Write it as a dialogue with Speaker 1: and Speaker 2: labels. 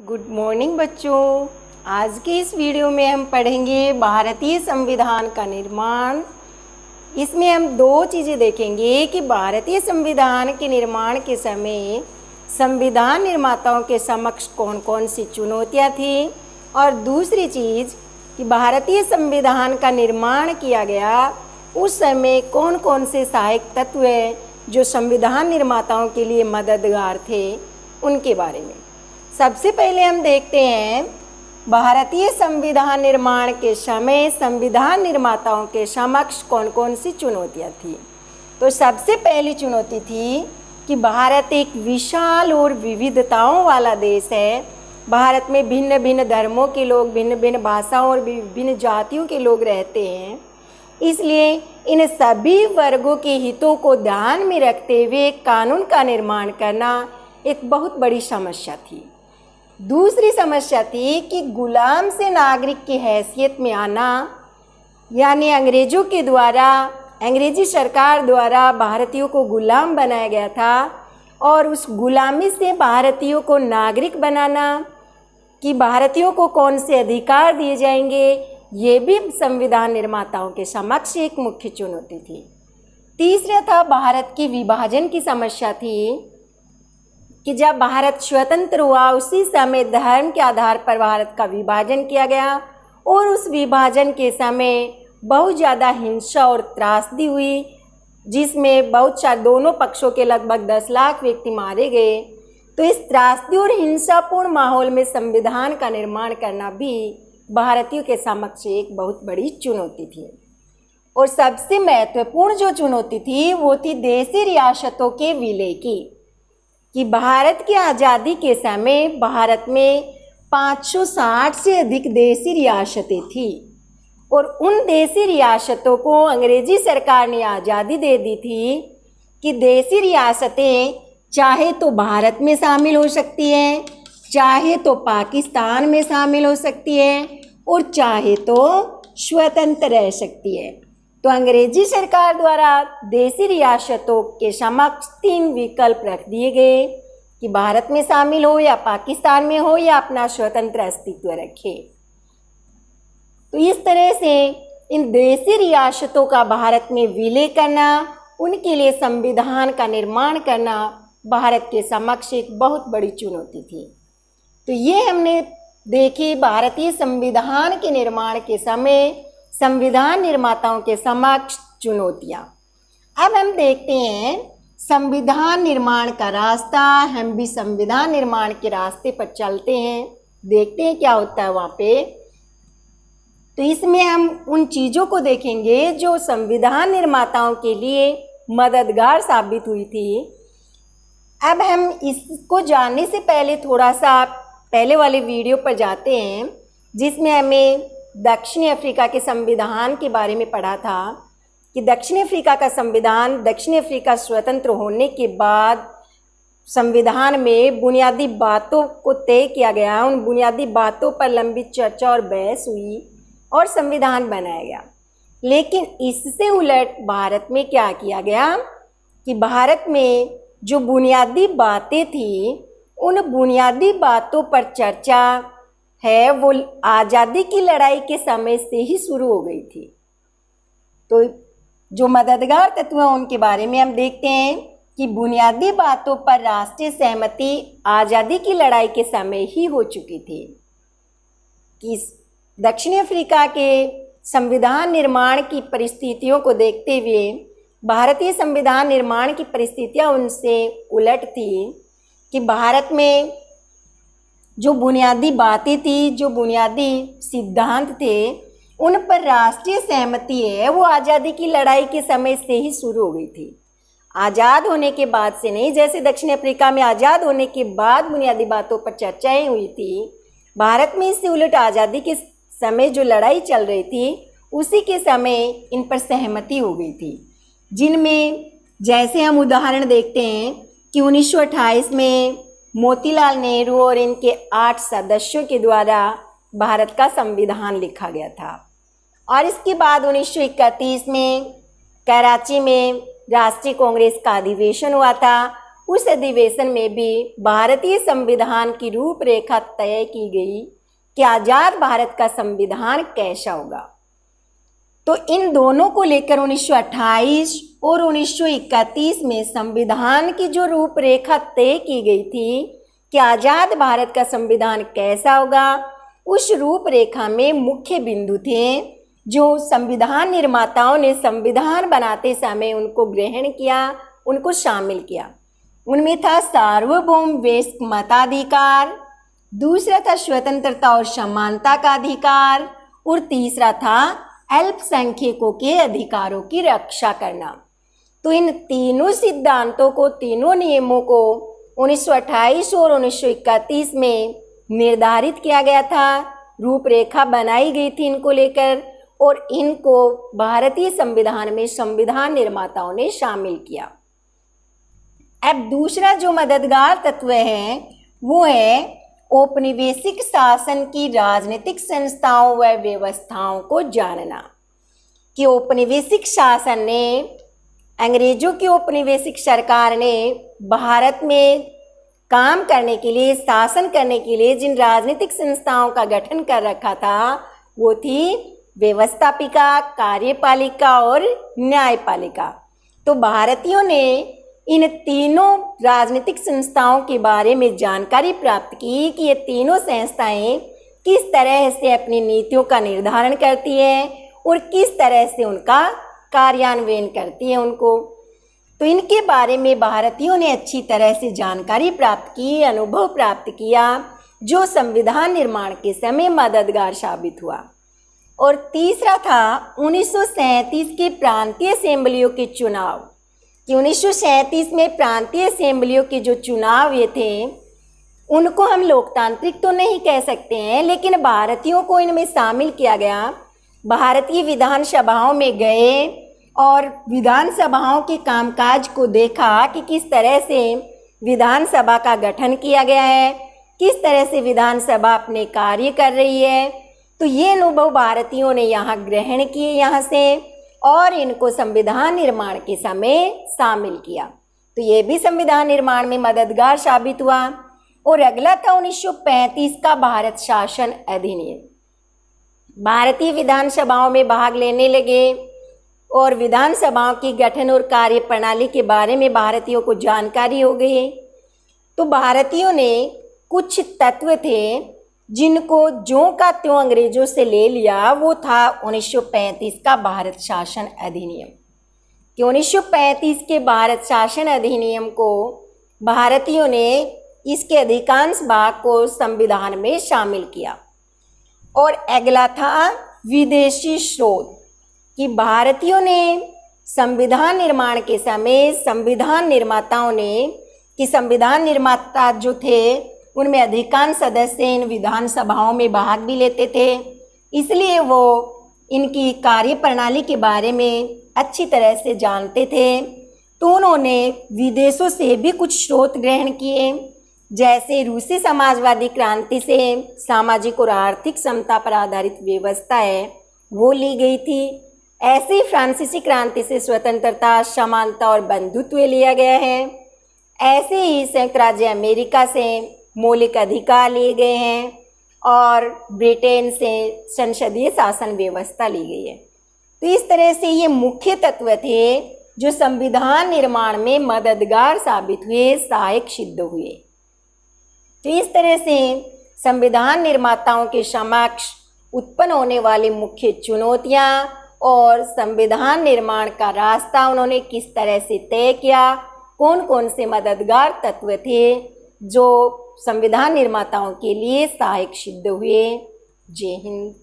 Speaker 1: Good morning बच्चों। आज के इस वीडियो में हम पढ़ेंगे भारतीय संविधान का निर्माण। इसमें हम दो चीज़ें देखेंगे कि भारतीय संविधान के निर्माण के समय संविधान निर्माताओं के समक्ष कौन कौन सी चुनौतियाँ थी, और दूसरी चीज़ कि भारतीय संविधान का निर्माण किया गया उस समय कौन कौन से सहायक तत्व हैं जो संविधान निर्माताओं के लिए मददगार थे, उनके बारे में। सबसे पहले हम देखते हैं भारतीय संविधान निर्माण के समय संविधान निर्माताओं के समक्ष कौन कौन सी चुनौतियाँ थी। तो सबसे पहली चुनौती थी कि भारत एक विशाल और विविधताओं वाला देश है। भारत में भिन्न भिन्न धर्मों के लोग, भिन्न भिन्न भाषाओं और विभिन्न जातियों के लोग रहते हैं। इसलिए इन सभी वर्गों के हितों को ध्यान में रखते हुए कानून का निर्माण करना एक बहुत बड़ी समस्या थी। दूसरी समस्या थी कि गुलाम से नागरिक की हैसियत में आना, यानी अंग्रेज़ों के द्वारा, अंग्रेजी सरकार द्वारा भारतीयों को गुलाम बनाया गया था, और उस गुलामी से भारतीयों को नागरिक बनाना, कि भारतीयों को कौन से अधिकार दिए जाएंगे, ये भी संविधान निर्माताओं के समक्ष एक मुख्य चुनौती थी। तीसरा था भारत की विभाजन की समस्या थी कि जब भारत स्वतंत्र हुआ उसी समय धर्म के आधार पर भारत का विभाजन किया गया, और उस विभाजन के समय बहुत ज़्यादा हिंसा और त्रासदी हुई, जिसमें बहुत सारे दोनों पक्षों के लगभग 10 लाख व्यक्ति मारे गए। तो इस त्रासदी और हिंसापूर्ण माहौल में संविधान का निर्माण करना भी भारतीयों के समक्ष एक बहुत बड़ी चुनौती थी। और सबसे महत्वपूर्ण जो चुनौती थी वो थी देशी रियासतों के विलय की, कि भारत की आज़ादी के समय भारत में 560 से अधिक देशी रियासतें थी, और उन देशी रियासतों को अंग्रेजी सरकार ने आज़ादी दे दी थी कि देशी रियासतें चाहे तो भारत में शामिल हो सकती हैं, चाहे तो पाकिस्तान में शामिल हो सकती है, और चाहे तो स्वतंत्र रह सकती है। तो अंग्रेजी सरकार द्वारा देशी रियासतों के समक्ष 3 विकल्प रख दिए गए कि भारत में शामिल हो, या पाकिस्तान में हो, या अपना स्वतंत्र अस्तित्व रखे। तो इस तरह से इन देशी रियासतों का भारत में विलय करना, उनके लिए संविधान का निर्माण करना भारत के समक्ष एक बहुत बड़ी चुनौती थी। तो ये हमने देखी भारतीय संविधान के निर्माण के समय संविधान निर्माताओं के समक्ष चुनौतियाँ। अब हम देखते हैं संविधान निर्माण का रास्ता। हम भी संविधान निर्माण के रास्ते पर चलते हैं, देखते हैं क्या होता है वहाँ पे। तो इसमें हम उन चीज़ों को देखेंगे जो संविधान निर्माताओं के लिए मददगार साबित हुई थी। अब हम इसको जानने से पहले थोड़ा सा पहले वाले वीडियो पर जाते हैं, जिसमें हमें दक्षिण अफ्रीका के संविधान के बारे में पढ़ा था कि दक्षिण अफ्रीका का संविधान, दक्षिण अफ्रीका स्वतंत्र होने के बाद संविधान में बुनियादी बातों को तय किया गया। उन बुनियादी बातों पर लंबी चर्चा और बहस हुई और संविधान बनाया गया। लेकिन इससे उलट भारत में क्या किया गया कि भारत में जो बुनियादी बातें थी, उन बुनियादी बातों पर चर्चा है वो आज़ादी की लड़ाई के समय से ही शुरू हो गई थी। तो जो मददगार तत्व हैं उनके बारे में हम देखते हैं कि बुनियादी बातों पर राष्ट्रीय सहमति आज़ादी की लड़ाई के समय ही हो चुकी थी। कि दक्षिण अफ्रीका के संविधान निर्माण की परिस्थितियों को देखते हुए भारतीय संविधान निर्माण की परिस्थितियां उनसे उलट थी कि भारत में जो बुनियादी बातें थी, जो बुनियादी सिद्धांत थे, उन पर राष्ट्रीय सहमति है वो आज़ादी की लड़ाई के समय से ही शुरू हो गई थी। आज़ाद होने के बाद से नहीं, जैसे दक्षिण अफ्रीका में आज़ाद होने के बाद बुनियादी बातों पर चर्चाएं हुई थी, भारत में इससे उलट आज़ादी के समय जो लड़ाई चल रही थी उसी के समय इन पर सहमति हो गई थी। जिनमें जैसे हम उदाहरण देखते हैं कि 1928 में मोतीलाल नेहरू और इनके 8 सदस्यों के द्वारा भारत का संविधान लिखा गया था, और इसके बाद 1931 में कराची में राष्ट्रीय कांग्रेस का अधिवेशन हुआ था। उस अधिवेशन में भी भारतीय संविधान की रूपरेखा तय की गई कि आज़ाद भारत का संविधान कैसा होगा। तो इन दोनों को लेकर 1928 और 1931 में संविधान की जो रूपरेखा तय की गई थी कि आज़ाद भारत का संविधान कैसा होगा, उस रूपरेखा में मुख्य बिंदु थे जो संविधान निर्माताओं ने संविधान बनाते समय उनको ग्रहण किया, उनको शामिल किया। उनमें था सार्वभौम वयस्क मताधिकार, दूसरा था स्वतंत्रता और समानता का अधिकार, और तीसरा था अल्पसंख्यकों के अधिकारों की रक्षा करना। तो इन तीनों सिद्धांतों को, तीनों नियमों को 1928 और 1931 में निर्धारित किया गया था, रूपरेखा बनाई गई थी इनको लेकर, और इनको भारतीय संविधान में संविधान निर्माताओं ने शामिल किया। अब दूसरा जो मददगार तत्व है वो है औपनिवेशिक शासन की राजनीतिक संस्थाओं व व्यवस्थाओं को जानना। कि औपनिवेशिक शासन ने, अंग्रेजों की औपनिवेशिक सरकार ने भारत में काम करने के लिए, शासन करने के लिए जिन राजनीतिक संस्थाओं का गठन कर रखा था वो थी व्यवस्थापिका, कार्यपालिका और न्यायपालिका। तो भारतीयों ने इन तीनों राजनीतिक संस्थाओं के बारे में जानकारी प्राप्त की कि ये तीनों संस्थाएं किस तरह से अपनी नीतियों का निर्धारण करती हैं और किस तरह से उनका कार्यान्वयन करती है उनको। तो इनके बारे में भारतीयों ने अच्छी तरह से जानकारी प्राप्त की, अनुभव प्राप्त किया, जो संविधान निर्माण के समय मददगार साबित हुआ। और तीसरा था 1937 के प्रांतीय असेंबलियों के चुनाव। कि 1937 में प्रांतीय असेंबलियों के जो चुनाव ये थे उनको हम लोकतांत्रिक तो नहीं कह सकते हैं, लेकिन भारतीयों को इनमें शामिल किया गया। भारतीय विधानसभाओं में गए और विधानसभाओं के कामकाज को देखा कि किस तरह से विधानसभा का गठन किया गया है, किस तरह से विधानसभा अपने कार्य कर रही है। तो ये अनुभव भारतीयों ने यहाँ ग्रहण किए यहाँ से, और इनको संविधान निर्माण के समय शामिल किया। तो ये भी संविधान निर्माण में मददगार साबित हुआ। और अगला था 1935 का भारत शासन अधिनियम। भारतीय विधानसभाओं में भाग लेने लगे और विधानसभाओं की गठन और कार्य प्रणाली के बारे में भारतीयों को जानकारी हो गई। तो भारतीयों ने कुछ तत्व थे जिनको ज्यों का त्यों अंग्रेजों से ले लिया, वो था 1935 का भारत शासन अधिनियम। कि 1935 के भारत शासन अधिनियम को भारतीयों ने इसके अधिकांश भाग को संविधान में शामिल किया। और अगला था विदेशी स्रोत। कि भारतीयों ने संविधान निर्माण के समय संविधान निर्माताओं ने, कि संविधान निर्माता जो थे उनमें अधिकांश सदस्य इन विधानसभाओं में भाग भी लेते थे, इसलिए वो इनकी कार्य प्रणाली के बारे में अच्छी तरह से जानते थे। तो उन्होंने विदेशों से भी कुछ स्रोत ग्रहण किए, जैसे रूसी समाजवादी क्रांति से सामाजिक और आर्थिक समता पर आधारित व्यवस्था है वो ली गई थी। ऐसे ही फ्रांसीसी क्रांति से स्वतंत्रता, समानता और बंधुत्व लिया गया है। ऐसे ही संयुक्त राज्य अमेरिका से मौलिक अधिकार लिए गए हैं और ब्रिटेन से संसदीय शासन व्यवस्था ली गई है। तो इस तरह से ये मुख्य तत्व थे जो संविधान निर्माण में मददगार साबित हुए, सहायक सिद्ध हुए। तो इस तरह से संविधान निर्माताओं के समक्ष उत्पन्न होने वाली मुख्य चुनौतियां और संविधान निर्माण का रास्ता उन्होंने किस तरह से तय किया, कौन कौन से मददगार तत्व थे जो संविधान निर्माताओं के लिए सहायक सिद्ध हुए। जय हिंद।